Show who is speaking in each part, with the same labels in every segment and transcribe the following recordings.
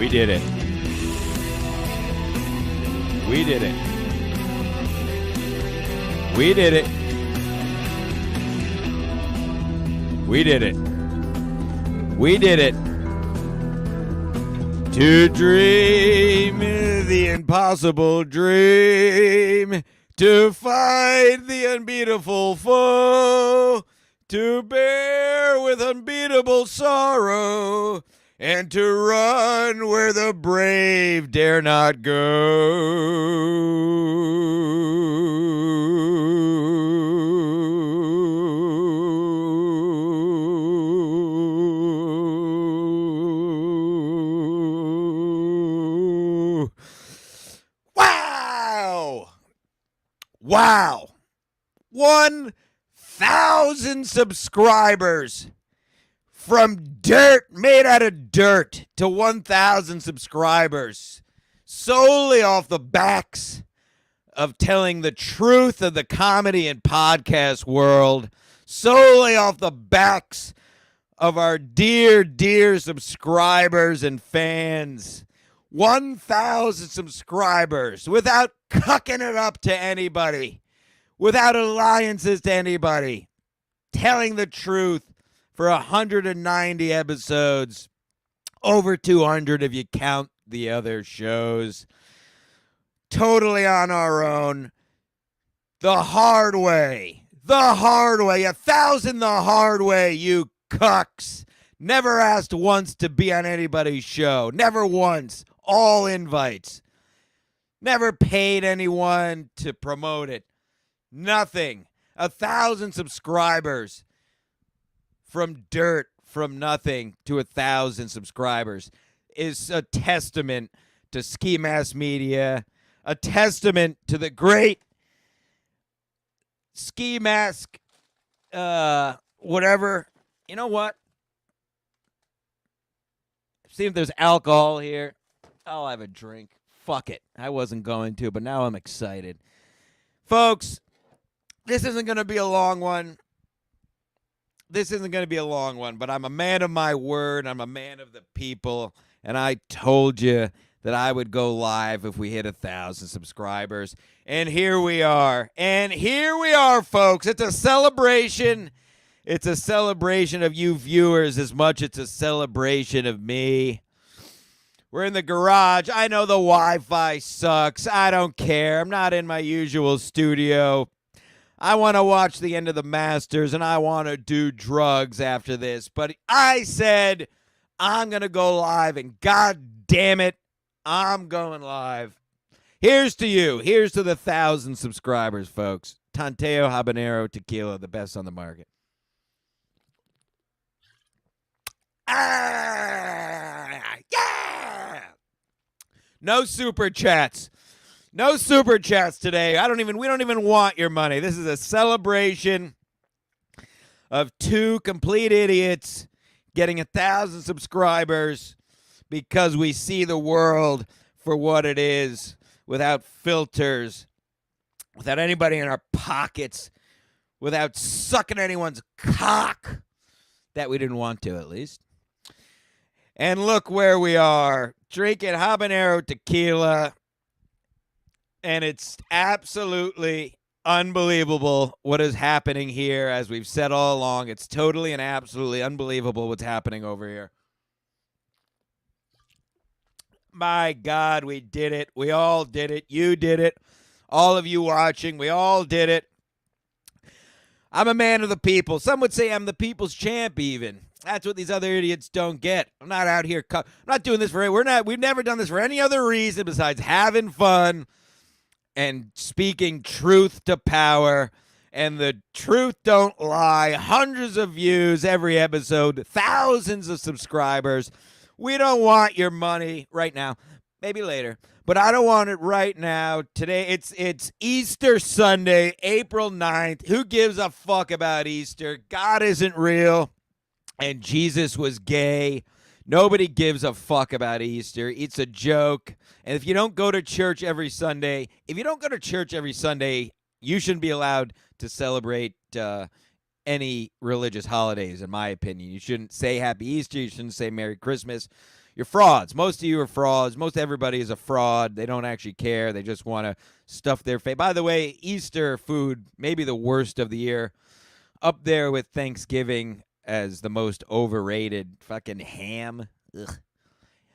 Speaker 1: We did it. We did it. We did it. We did it. We did it. To dream the impossible dream, to fight the unbeatable foe, to bear with unbeatable sorrow, and to run where the brave dare not go. Wow. 1,000 subscribers. From dirt, made out of dirt, to 1,000 subscribers. Solely off the backs of telling the truth of the comedy and podcast world. Solely off the backs of our dear, dear subscribers and fans. 1,000 subscribers without cucking it up to anybody. Without alliances to anybody. Telling the truth. For 190 episodes, over 200 if you count the other shows. Totally on our own. The hard way. The hard way. 1,000 the hard way, you cucks. Never asked once to be on anybody's show. Never once. All invites. Never paid anyone to promote it. Nothing. 1,000 subscribers. From dirt, from nothing to 1,000 subscribers is a testament to Ski Mask Media, a testament to the great Ski Mask, whatever. You know what? See if there's alcohol here. I'll have a drink. Fuck it. I wasn't going to, but now I'm excited. Folks, this isn't going to be a long one. This isn't going to be a long one, but I'm a man of my word. I'm a man of the people, and I told you that I would go live if we hit 1,000 subscribers, and here we are. And here we are, folks. It's a celebration. It's a celebration of you viewers as much as it's a celebration of me. We're in the garage. I know the Wi-Fi sucks. I don't care. I'm not in my usual studio. I want to watch the end of the Masters, and I want to do drugs after this. But I said I'm going to go live, and God damn it, I'm going live. Here's to you. Here's to the 1,000 subscribers, folks. Tanteo Habanero Tequila, the best on the market. Yeah! No super chats. No super chats today. We don't even want your money. This is a celebration of two complete idiots getting 1,000 subscribers because we see the world for what it is, without filters, without anybody in our pockets, without sucking anyone's cock that we didn't want to, at least. And look where we are, drinking habanero tequila. And it's absolutely unbelievable what is happening here, as we've said all along. It's totally and absolutely unbelievable what's happening over here. My God, we did it. We all did it. You did it. All of you watching, we all did it. I'm a man of the people. Some would say I'm the people's champ even. That's what these other idiots don't get. I'm not out here. I'm not doing this for it. We've never done this for any other reason besides having fun and speaking truth to power. And the truth don't lie. Hundreds of views every episode. Thousands of subscribers. We don't want your money right now. Maybe later. But I don't want it right now. Today, it's Easter Sunday, April 9th. Who gives a fuck about Easter? God isn't real. And Jesus was gay. Nobody gives a fuck about Easter. It's a joke. And if you don't go to church every Sunday, you shouldn't be allowed to celebrate any religious holidays, in my opinion. You shouldn't say Happy Easter. You shouldn't say Merry Christmas. You're frauds. Most of you are frauds. Most everybody is a fraud. They don't actually care. They just want to stuff their face. By the way, Easter food, maybe the worst of the year, up there with Thanksgiving as the most overrated. Fucking ham. Ugh.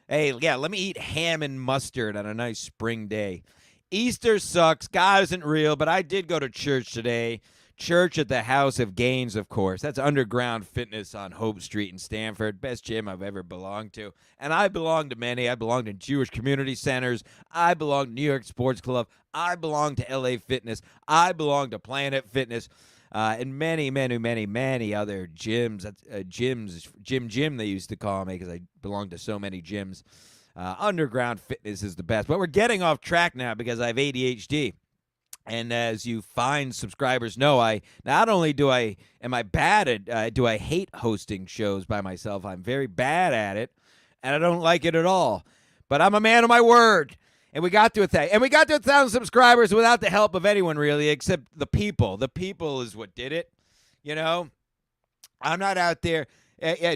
Speaker 1: Hey, yeah, let me eat ham and mustard on a nice spring day. Easter sucks. God isn't real, but I did go to church today. Church at the House of Gains, of course. That's Underground Fitness on Hope Street in Stamford. Best gym I've ever belonged to. And I belong to many. I belong to Jewish community centers. I belong to New York Sports Club. I belong to LA Fitness. I belong to Planet Fitness. And many, many, many, many other gyms. Gym, they used to call me because I belong to so many gyms. Underground Fitness is the best. But we're getting off track now because I have ADHD. And as you fine subscribers know, I not only do I hate hosting shows by myself. I'm very bad at it, and I don't like it at all. But I'm a man of my word, and we got to 1,000 subscribers without the help of anyone really, except the people. The people is what did it. You know, I'm not out there.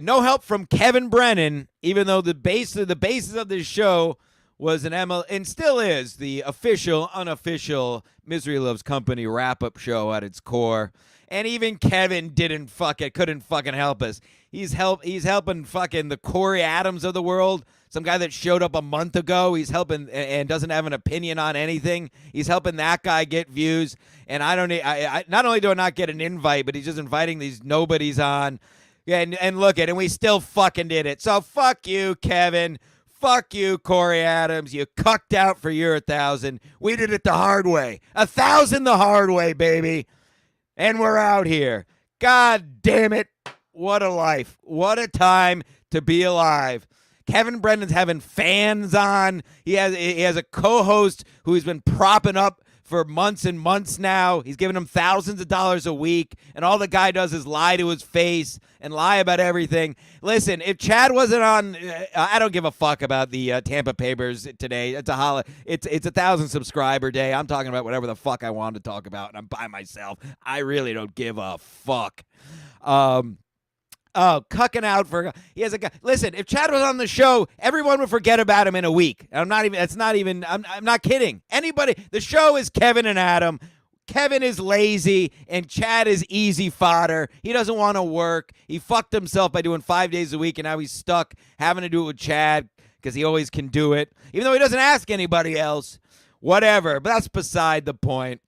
Speaker 1: No help from Kevin Brennan, even though the basis of this show was an ML and still is the official, unofficial Misery Loves Company wrap-up show at its core. And even Kevin couldn't fucking help us. He's helping fucking the Corey Adams of the world, some guy that showed up a month ago. He's helping and doesn't have an opinion on anything. He's helping that guy get views. And I not only do I not get an invite, but he's just inviting these nobodies on. And look at it, and we still fucking did it. So fuck you, Kevin. Fuck you, Corey Adams. You cucked out for your 1,000. We did it the hard way. 1,000 the hard way, baby. And we're out here. God damn it. What a life. What a time to be alive. Kevin Brennan's having fans on. He has a co-host who he's been propping up for months and months now. He's giving him thousands of dollars a week, and all the guy does is lie to his face and lie about everything. Listen, if Chad wasn't on, I don't give a fuck about the Tampa Papers today. It's It's 1,000 subscriber day. I'm talking about whatever the fuck I want to talk about, and I'm by myself. I really don't give a fuck. Cucking out for he has a guy. Listen, if Chad was on the show, everyone would forget about him in a week. I'm not kidding. Anybody, the show is Kevin and Adam. Kevin is lazy and Chad is easy fodder. He doesn't want to work. He fucked himself by doing 5 days a week, and now he's stuck having to do it with Chad because he always can do it, even though he doesn't ask anybody else. Whatever, but that's beside the point.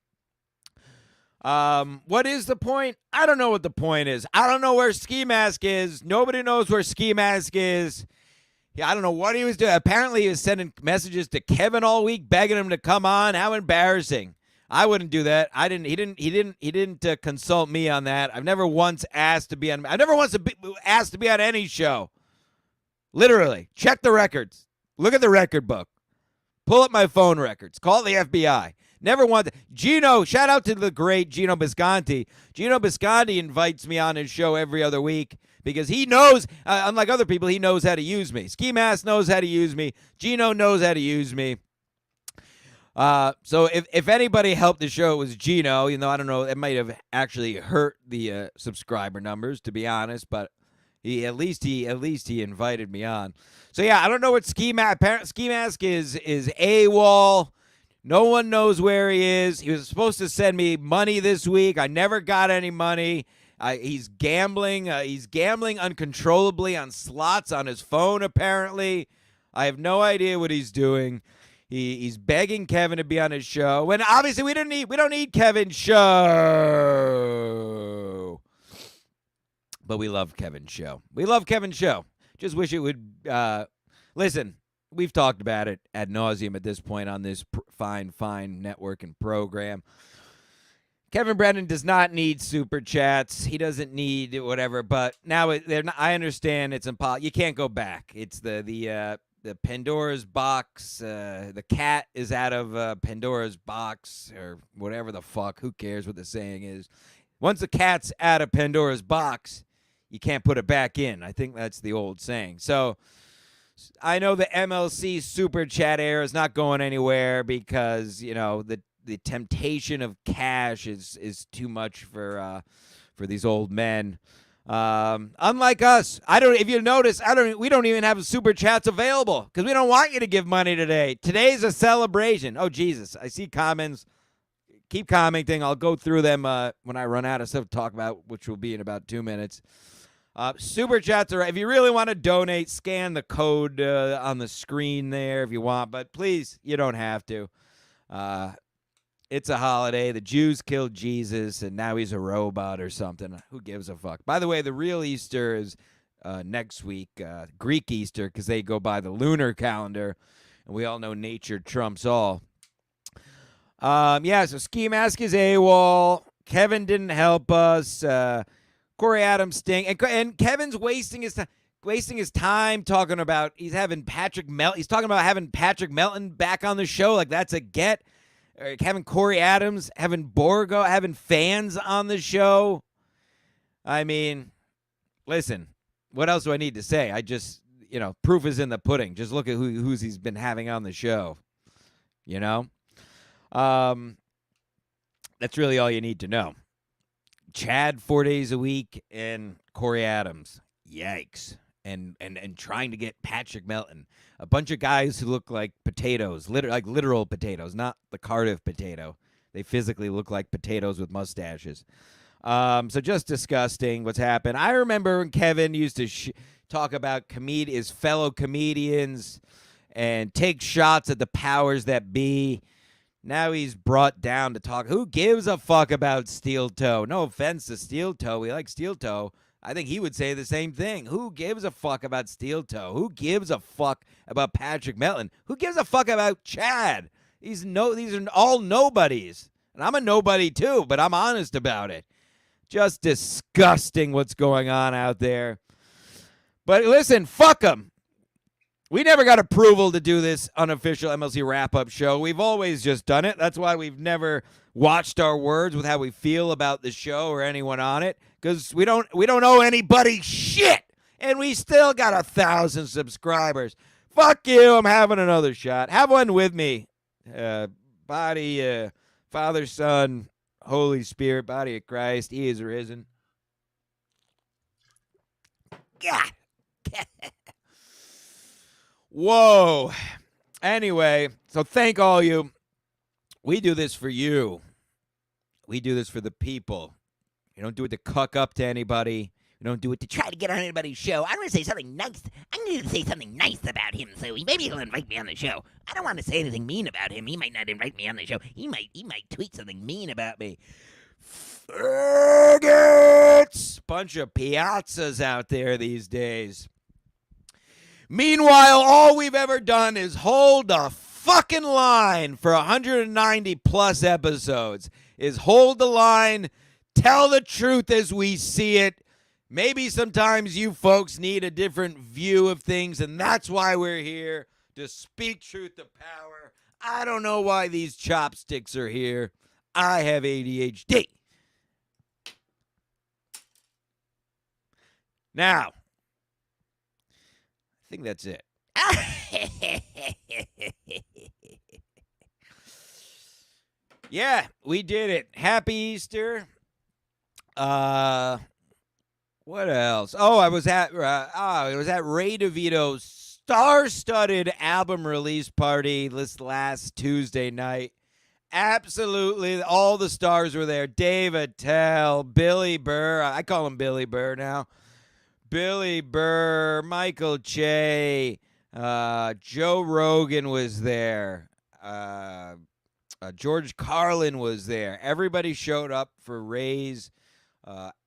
Speaker 1: What is the point? I don't know what the point is. I don't know where Ski Mask is. Nobody knows where Ski Mask is. Yeah, I don't know what he was doing. Apparently he was sending messages to Kevin all week, begging him to come on. How embarrassing. I wouldn't do that. He didn't consult me on that. I've never once asked to be on any show. Literally. Check the records. Look at the record book. Pull up my phone records. Call the FBI. Never wanted. Gino, shout out to the great Gino Bisconti. Gino Bisconti invites me on his show every other week because he knows, unlike other people, he knows how to use me. Ski Mask knows how to use me. Gino knows how to use me. So if anybody helped the show, it was Gino. You know, I don't know. It might have actually hurt the subscriber numbers, to be honest, but he at least he invited me on. So yeah, I don't know what Ski Mask is AWOL. No one knows where he is. He was supposed to send me money this week. I never got any money. He's gambling. He's gambling uncontrollably on slots on his phone, apparently. I have no idea what he's doing. He's begging Kevin to be on his show. When obviously we don't need Kevin's show. But we love Kevin's show. We love Kevin's show. Just wish it would listen. We've talked about it ad nauseum at this point on this fine network and program. Kevin Brennan does not need super chats. He doesn't need whatever. But now I understand it's impossible. You can't go back. It's the Pandora's box. The cat is out of Pandora's box or whatever the fuck. Who cares what the saying is? Once the cat's out of Pandora's box, you can't put it back in. I think that's the old saying. So I know the MLC super chat era is not going anywhere because, you know, the temptation of cash is too much for these old men. Unlike us, if you notice, we don't even have super chats available because we don't want you to give money today. Today's a celebration. Oh, Jesus. I see comments. Keep commenting. I'll go through them when I run out of stuff to talk about, which will be in about 2 minutes. Super chats are, if you really want to donate, scan the code on the screen there if you want, but please, you don't have to. It's a holiday. The Jews killed Jesus, and now he's a robot or something. Who gives a fuck? By the way, the real Easter is next week, Greek Easter, because they go by the lunar calendar, and we all know nature trumps all. So Ski Mask is AWOL. Kevin didn't help us. Corey Adams sting, and Kevin's wasting his time talking about he's talking about having Patrick Melton back on the show, like that's a get. Or having Corey Adams, having Borgo, having fans on the show. I mean, listen, what else do I need to say? I just, proof is in the pudding. Just look at who's he's been having on the show. That's really all you need to know. Chad 4 days a week and Corey Adams. Yikes. And trying to get Patrick Melton. A bunch of guys who look like potatoes, like literal potatoes, not the Cardiff potato. They physically look like potatoes with mustaches. So just disgusting what's happened. I remember when Kevin used to talk about his fellow comedians and take shots at the powers that be. Now he's brought down to talk. Who gives a fuck about Steel Toe? No offense to Steel Toe. We like Steel Toe. I think he would say the same thing. Who gives a fuck about Steel Toe? Who gives a fuck about Patrick Melton? Who gives a fuck about Chad? These are all nobodies. And I'm a nobody too, but I'm honest about it. Just disgusting what's going on out there. But listen, fuck them. We never got approval to do this unofficial MLC wrap-up show. We've always just done it. That's why we've never watched our words with how we feel about the show or anyone on it, because we don't owe anybody shit, and we still got 1,000 subscribers. Fuck you. I'm having another shot. Have one with me. Body, Father, Son, Holy Spirit, body of Christ. He is risen. God. Whoa. Anyway, so thank all you. We do this for you. We do this for the people. We don't do it to cuck up to anybody. We don't do it to try to get on anybody's show. I want to say something nice. I'm going to say something nice about him, so maybe he'll invite me on the show. I don't want to say anything mean about him. He might not invite me on the show. He might tweet something mean about me. Faggots! Bunch of piazzas out there these days. Meanwhile, all we've ever done is hold the fucking line for 190 plus episodes. Is hold the line, tell the truth as we see it. Maybe sometimes you folks need a different view of things, and that's why we're here, to speak truth to power. I don't know why these chopsticks are here. I have ADHD. Now, I think that's it. Yeah, we did it. Happy Easter. What else? Oh, it was at Ray DeVito's star-studded album release party this last Tuesday night. Absolutely, all the stars were there. Dave Attell, Billy Burr. I call him Billy Burr now. Billy Burr, Michael Che, Joe Rogan was there. George Carlin was there. Everybody showed up for Ray's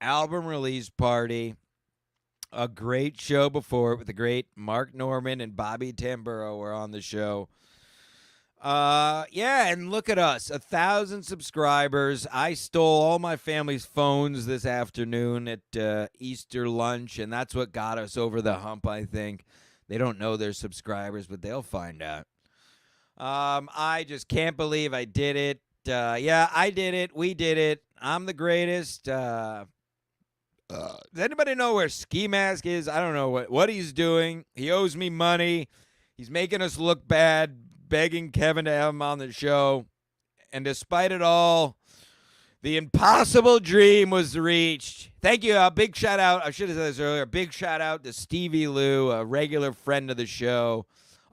Speaker 1: album release party. A great show before it with the great Mark Norman and Bobby Tamburo were on the show. And look at us, 1,000 subscribers. I stole all my family's phones this afternoon at Easter lunch, and that's what got us over the hump, I think. They don't know they're subscribers, but they'll find out. I just can't believe I did it. I did it. We did it. I'm the greatest. Does anybody know where Ski Mask is? I don't know what he's doing. He owes me money. He's making us look bad, begging Kevin to have him on the show. And despite it all, The impossible dream was reached. Thank you. A big shout out. I should have said this earlier. A big shout out to Stevie Lou, a regular friend of the show,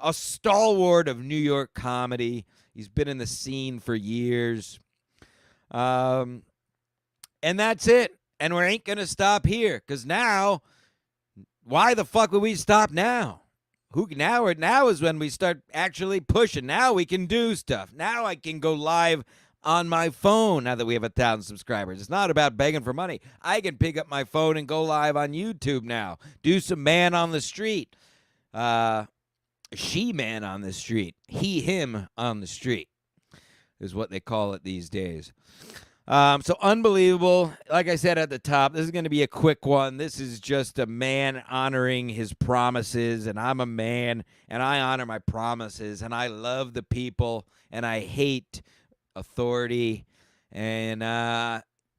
Speaker 1: a stalwart of New York comedy. He's been in the scene for years. And that's it. And we ain't going to stop here because now, why the fuck would we stop now? Now is when we start actually pushing. Now we can do stuff. Now I can go live on my phone now that we have 1,000 subscribers. It's not about begging for money. I can pick up my phone and go live on YouTube now. Do some man on the street. She man on the street. He, him on the street is what they call it these days. So unbelievable. Like I said at the top, this is going to be a quick one. This is just a man honoring his promises, and I'm a man, and I honor my promises, and I love the people, and I hate authority. And,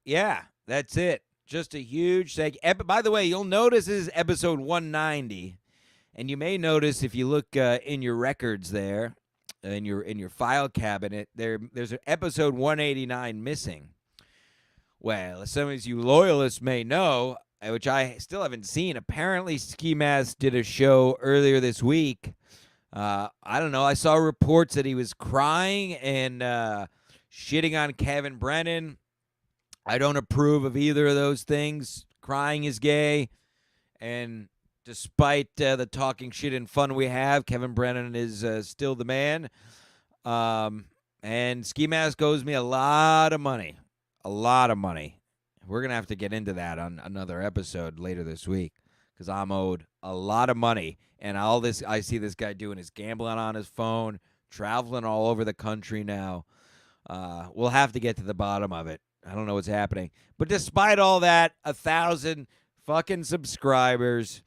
Speaker 1: yeah, that's it. Just a huge thank you. By the way, you'll notice this is episode 190, and you may notice if you look in your records there, in your file cabinet, there's an episode 189 missing. Well, as some of you loyalists may know, which I still haven't seen, apparently Ski Mask did a show earlier this week. I don't know. I saw reports that he was crying and shitting on Kevin Brennan. I don't approve of either of those things. Crying is gay. And despite the talking shit and fun we have, Kevin Brennan is still the man. And Ski Mask owes me a lot of money. A lot of money. We're going to have to get into that on another episode later this week because I'm owed a lot of money. And all this I see this guy doing is gambling on his phone, traveling all over the country now. We'll have to get to the bottom of it. I don't know what's happening. But despite all that, 1,000 fucking subscribers.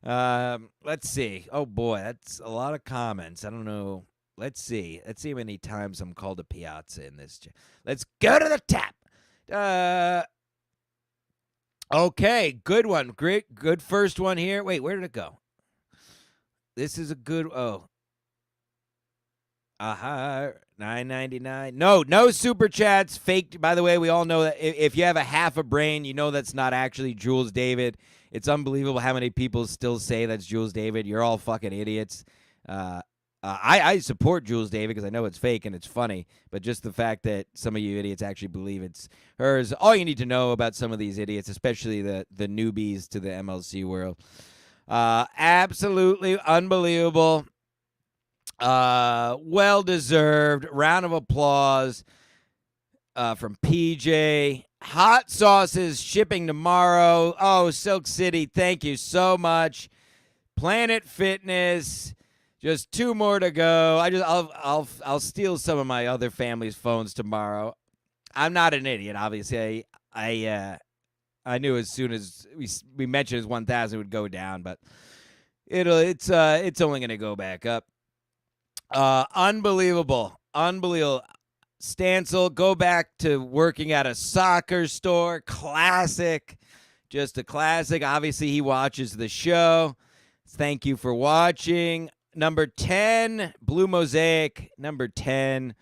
Speaker 1: Let's see. Oh, boy, that's a lot of comments. I don't know. Let's see. Let's see how many times I'm called a piazza in this. Let's go to the tap. Okay, good one. Great, good first one here. Wait, where did it go? This is a good. Oh, $9.99. No super chats. Fake. By the way, we all know that if you have a half a brain, you know that's not actually Jules David. It's unbelievable how many people still say that's Jules David. You're all fucking idiots. I support Jules David because I know it's fake and it's funny, but just the fact that some of you idiots actually believe it's her is all you need to know about some of these idiots, especially the newbies to the MLC world. Absolutely unbelievable. Well-deserved. Round of applause from PJ. Hot sauces shipping tomorrow. Oh, Silk City, thank you so much. Planet Fitness. Just 2 more to go. I'll steal some of my other family's phones tomorrow. I'm not an idiot, obviously. I knew as soon as we mentioned his 1,000 would go down, but it's only going to go back up. Unbelievable. Stancil, go back to working at a soccer store. Classic. Just a classic. Obviously, he watches the show. Thank you for watching. Number 10, Blue Mosaic. Number 10.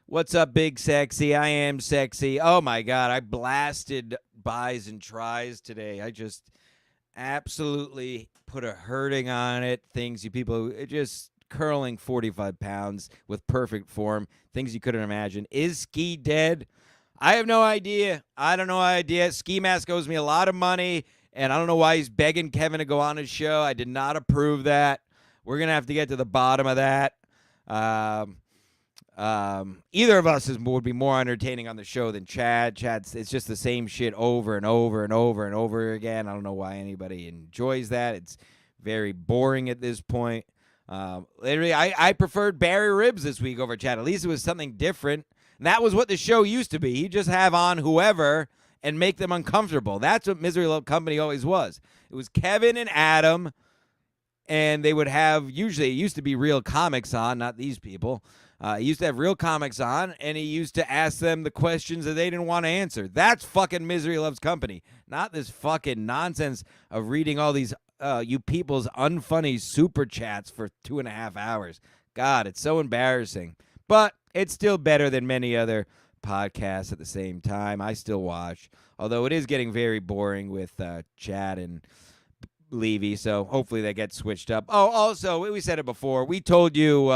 Speaker 1: What's up, Big Sexy? I am sexy. Oh, my God. I blasted buys and tries today. I just absolutely put a hurting on it. Things you people, just curling 45 pounds with perfect form. Things you couldn't imagine. Is Ski dead? I have no idea. I don't know idea. Ski Mask owes me a lot of money, and I don't know why he's begging Kevin to go on his show. I did not approve that. We're going to have to get to the bottom of that. Either of us would be more entertaining on the show than Chad. It's just the same shit over and over and over and over again. I don't know why anybody enjoys that. It's very boring at this point. Literally, I preferred Barry Ribs this week over Chad. At least it was something different. And that was what the show used to be. He'd just have on whoever and make them uncomfortable. That's what Misery Love Company always was. It was Kevin and Adam. And they would have, usually it used to be real comics on, not these people. He used to have real comics on, and he used to ask them the questions that they didn't want to answer. That's fucking Misery Loves Company. Not this fucking nonsense of reading all these you people's unfunny super chats for 2.5 hours. God, it's so embarrassing. But it's still better than many other podcast at the same time. I still watch, although it is getting very boring with Chad and Levy, so hopefully they get switched up. Oh, also, we said it before. We told you,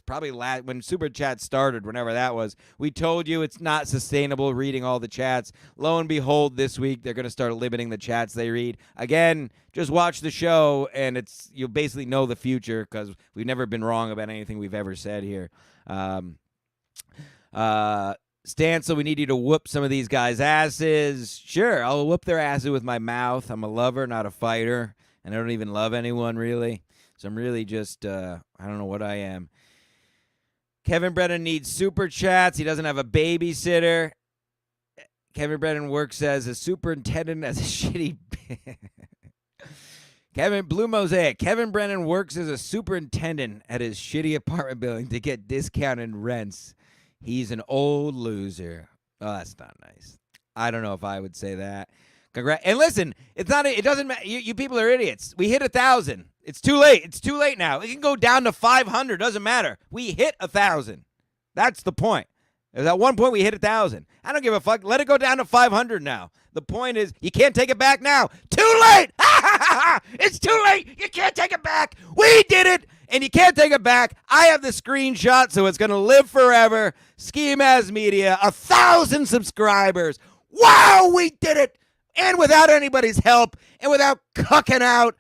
Speaker 1: probably when Super Chat started, whenever that was, we told you it's not sustainable reading all the chats. Lo and behold, this week they're going to start limiting the chats they read. Again, just watch the show, and you'll basically know the future because we've never been wrong about anything we've ever said here. Stancil, we need you to whoop some of these guys' asses. Sure, I'll whoop their asses with my mouth. I'm a lover, not a fighter, and I don't even love anyone, really. So I'm really just, I don't know what I am. Kevin Brennan needs super chats. He doesn't have a babysitter. Kevin Brennan works as a superintendent as a shitty... Blue Mosaic. Kevin Brennan works as a superintendent at his shitty apartment building to get discounted rents. He's an old loser. Oh, that's not nice. I don't know if I would say that. Congrats. And listen, it doesn't matter. You people are idiots. We hit 1,000. It's too late. It's too late now. It can go down to 500. Doesn't matter. We hit 1,000. That's the point. At one point, we hit 1,000. I don't give a fuck. Let it go down to 500 now. The point is, you can't take it back now. Too late. It's too late. You can't take it back. We did it. And you can't take it back. I have the screenshot, so it's going to live forever. Ski Mask Media, 1,000 subscribers. Wow, we did it. And without anybody's help and without cucking out.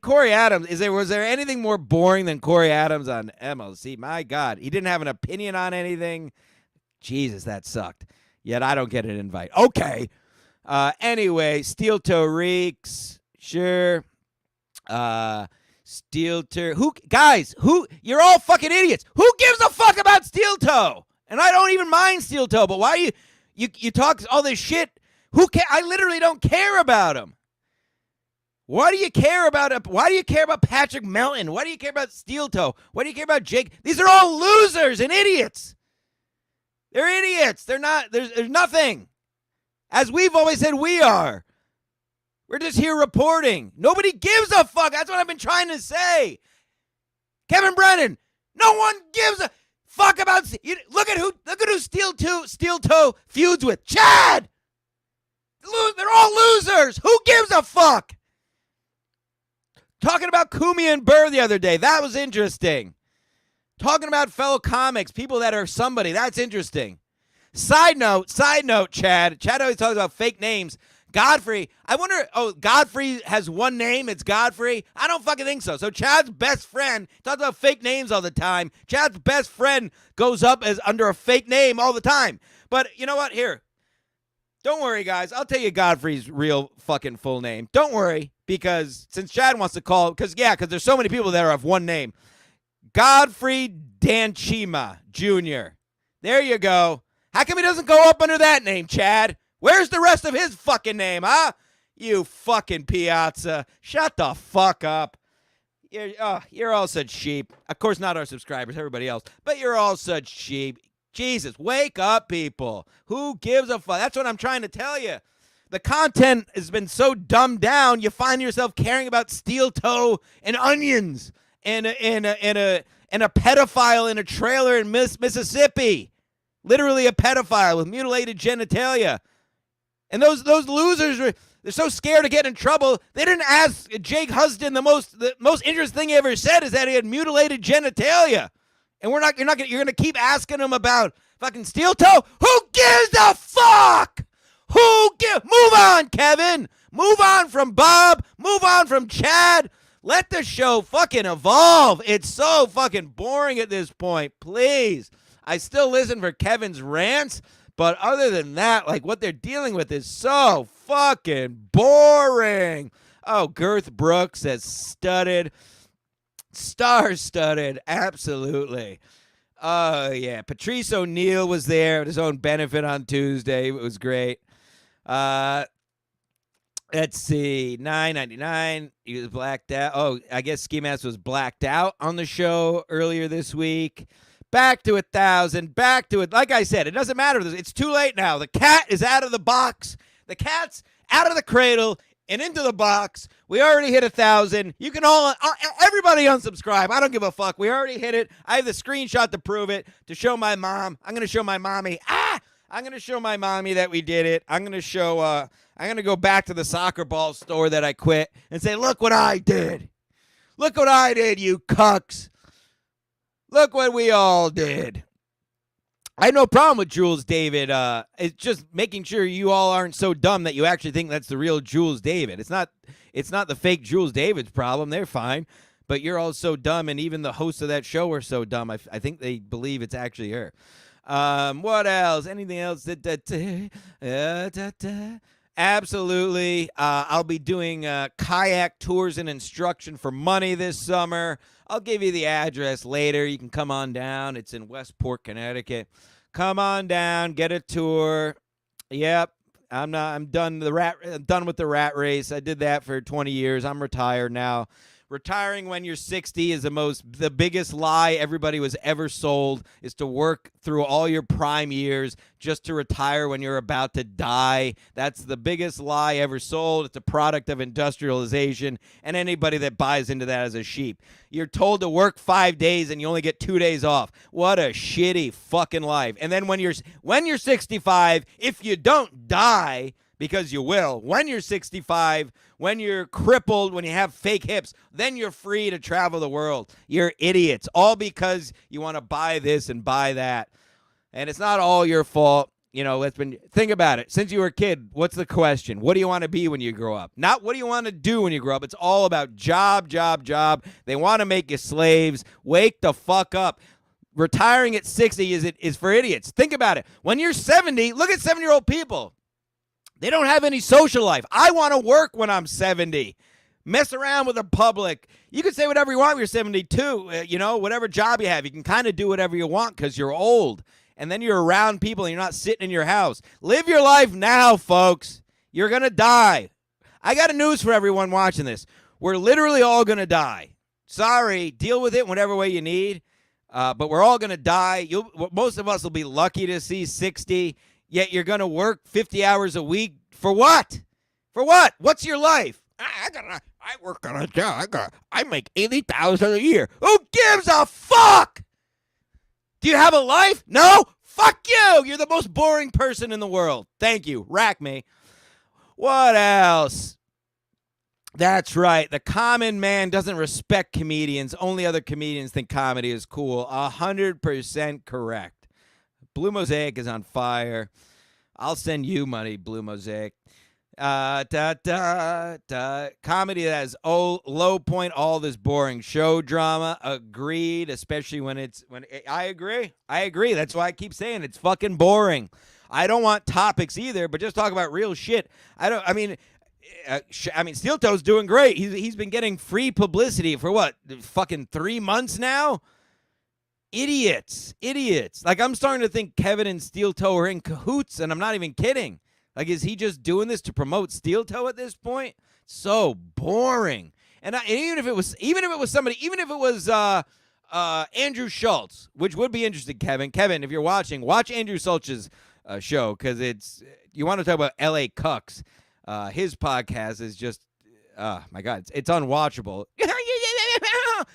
Speaker 1: Corey Adams, was there anything more boring than Corey Adams on MLC? My God, he didn't have an opinion on anything. Jesus, that sucked. Yet I don't get an invite. Okay. Anyway, Steel Toe Reeks. Sure. Steel Toe. You're all fucking idiots. Who gives a fuck about Steel Toe? And I don't even mind Steel Toe, but why you talk all this shit? I literally don't care about him. Why do you care about Patrick Melton? Why do you care about Steel Toe? Why do you care about Jake? These are all losers and idiots. They're idiots. They're not. There's nothing. As we've always said, we are. We're just here reporting. Nobody gives a fuck. That's what I've been trying to say. Kevin Brennan. No one gives a fuck about. Look at who Steel Toe feuds with. Chad. They're all losers. Who gives a fuck? Talking about Kumi and Burr the other day. That was interesting. Talking about fellow comics, people that are somebody. That's interesting. Side note, Chad. Chad always talks about fake names. Godfrey. I wonder, Godfrey has one name. It's Godfrey. I don't fucking think so. So Chad's best friend talks about fake names all the time. Chad's best friend goes up as under a fake name all the time. But you know what? Here. Don't worry, guys. I'll tell you Godfrey's real fucking full name. Don't worry, because since Chad wants to call, because there's so many people that have one name. Godfrey Danchima Jr. There you go. How come he doesn't go up under that name, Chad? Where's the rest of his fucking name, huh? You fucking Piazza. Shut the fuck up. You're all such sheep. Of course, not our subscribers, everybody else, but you're all such sheep. Jesus, wake up, people. Who gives a fuck? That's what I'm trying to tell you. The content has been so dumbed down, you find yourself caring about Steel Toe and onions and a pedophile in a trailer in Mississippi. Literally a pedophile with mutilated genitalia. And those losers, they're so scared to get in trouble, they didn't ask Jake Huston. The most interesting thing he ever said is that he had mutilated genitalia. And you're gonna keep asking him about fucking Steel Toe? Who gives a fuck? Move on, Kevin. Move on from Bob. Move on from Chad. Let the show fucking evolve. It's so fucking boring at this point. Please. I still listen for Kevin's rants, but other than that, like what they're dealing with is so fucking boring. Oh, Girth Brooks says studded. Star-studded, absolutely. Oh, yeah. Patrice O'Neal was there at his own benefit on Tuesday. It was great. Let's see. $9.99. He was blacked out. Oh, I guess Ski Mask was blacked out on the show earlier this week. Back to 1,000. Back to it. Like I said, it doesn't matter. It's too late now. The cat is out of the box. The cat's out of the cradle. and into the box. We already hit 1,000. You can all, everybody unsubscribe. I don't give a fuck. We already hit it. I have the screenshot to prove it, to show my mom. I'm going to show my mommy. I'm going to show my mommy that we did it. I'm going to show, I'm going to go back to the soccer ball store that I quit and say, look what I did. Look what I did, you cucks. Look what we all did. I have no problem with Jules David. It's just making sure you all aren't so dumb that you actually think that's the real Jules David. It's not the fake Jules David's problem. They're fine. But you're all so dumb, and even the hosts of that show are so dumb. I think they believe it's actually her. What else? Anything else? Absolutely. I'll be doing kayak tours and instruction for money this summer. I'll give you the address later. You can come on down. It's in Westport, Connecticut. Come on down, get a tour. Yep. I'm done with the rat race. I did that for 20 years. I'm retired now. Retiring when you're 60 is the biggest lie everybody was ever sold, is to work through all your prime years just to retire when you're about to die. That's the biggest lie ever sold. It's a product of industrialization, and anybody that buys into that is a sheep. You're told to work 5 days and you only get 2 days off. What a shitty fucking life. And then when you're 65, if you don't die, because you will, when you're 65, when you're crippled, when you have fake hips, then you're free to travel the world. You're idiots, all because you want to buy this and buy that. And it's not all your fault. You know, think about it. Since you were a kid, what's the question? What do you want to be when you grow up? Not what do you want to do when you grow up. It's all about job, job, job. They want to make you slaves. Wake the fuck up. Retiring at 60 is for idiots. Think about it. When you're 70, look at 70-year-old people. They don't have any social life. I want to work when I'm 70. Mess around with the public. You can say whatever you want when you're 72. Whatever job you have, you can kind of do whatever you want because you're old. And then you're around people and you're not sitting in your house. Live your life now, folks. You're going to die. I got a news for everyone watching this. We're literally all going to die. Sorry. Deal with it whatever way you need. But we're all going to die. Most of us will be lucky to see 60. Yet you're going to work 50 hours a week for what? For what? What's your life? I work on a job. I make $80,000 a year. Who gives a fuck? Do you have a life? No? Fuck you. You're the most boring person in the world. Thank you. Rack me. What else? That's right. The common man doesn't respect comedians. Only other comedians think comedy is cool. 100% correct. Blue Mosaic is on fire. I'll send you money, Blue Mosaic. Comedy that has low point, all this boring show drama. Agreed, especially when I agree. That's why I keep saying it's fucking boring. I don't want topics either, but just talk about real shit. Steel Toe's doing great. He's been getting free publicity for what? Fucking 3 months now? Idiots. Like, I'm starting to think Kevin and Steel Toe are in cahoots, and I'm not even kidding. Like, is he just doing this to promote Steel Toe at this point? So boring. And even if it was Andrew Schultz, which would be interesting, Kevin. Kevin, if you're watching, watch Andrew Schultz's show, because you want to talk about LA cucks. His podcast is just, my God, it's unwatchable.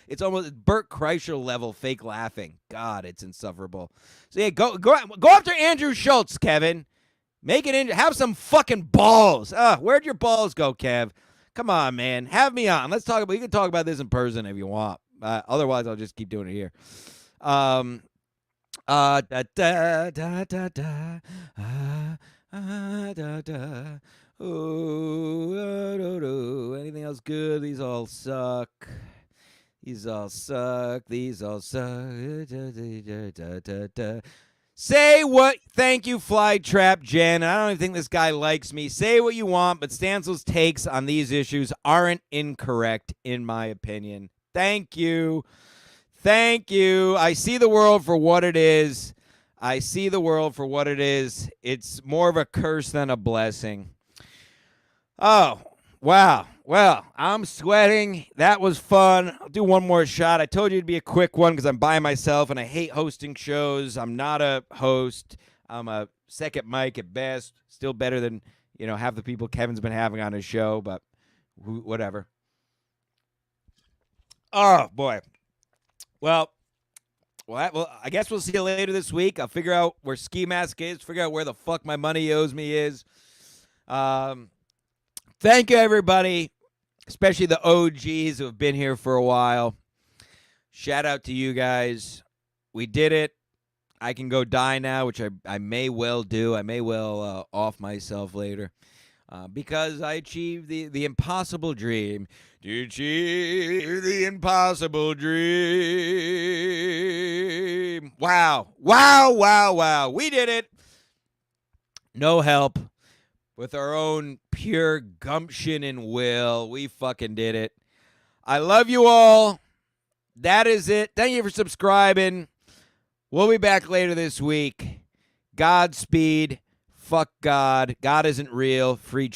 Speaker 1: It's almost Bert Kreischer level fake laughing. God, it's insufferable. So yeah, go after Andrew Schultz, Kevin. Make it have some fucking balls. Where'd your balls go, Kev? Come on, man. Have me on. Let's talk about. You can talk about this in person if you want. Otherwise, I'll just keep doing it here. Anything else good? These all suck. These all suck. Say what? Thank you, Flytrap Jen. I don't even think this guy likes me. Say what you want, but Stansel's takes on these issues aren't incorrect, in my opinion. Thank you. I see the world for what it is. It's more of a curse than a blessing. Oh, wow. Well, I'm sweating. That was fun. I'll do one more shot. I told you it'd be a quick one because I'm by myself and I hate hosting shows. I'm not a host. I'm a second mic at best. Still better than, half the people Kevin's been having on his show, but whatever. Oh, boy. Well, I guess we'll see you later this week. I'll figure out where Ski Mask is, figure out where the fuck my money owes me is. Thank you, everybody, especially the OGs who have been here for a while. Shout out to you guys. We did it. I can go die now, which I may well do. I may well off myself later because I achieved the impossible dream. To achieve the impossible dream. Wow. Wow, wow, wow. We did it. No help. With our own pure gumption and will. We fucking did it. I love you all. That is it. Thank you for subscribing. We'll be back later this week. Godspeed. Fuck God. God isn't real. Free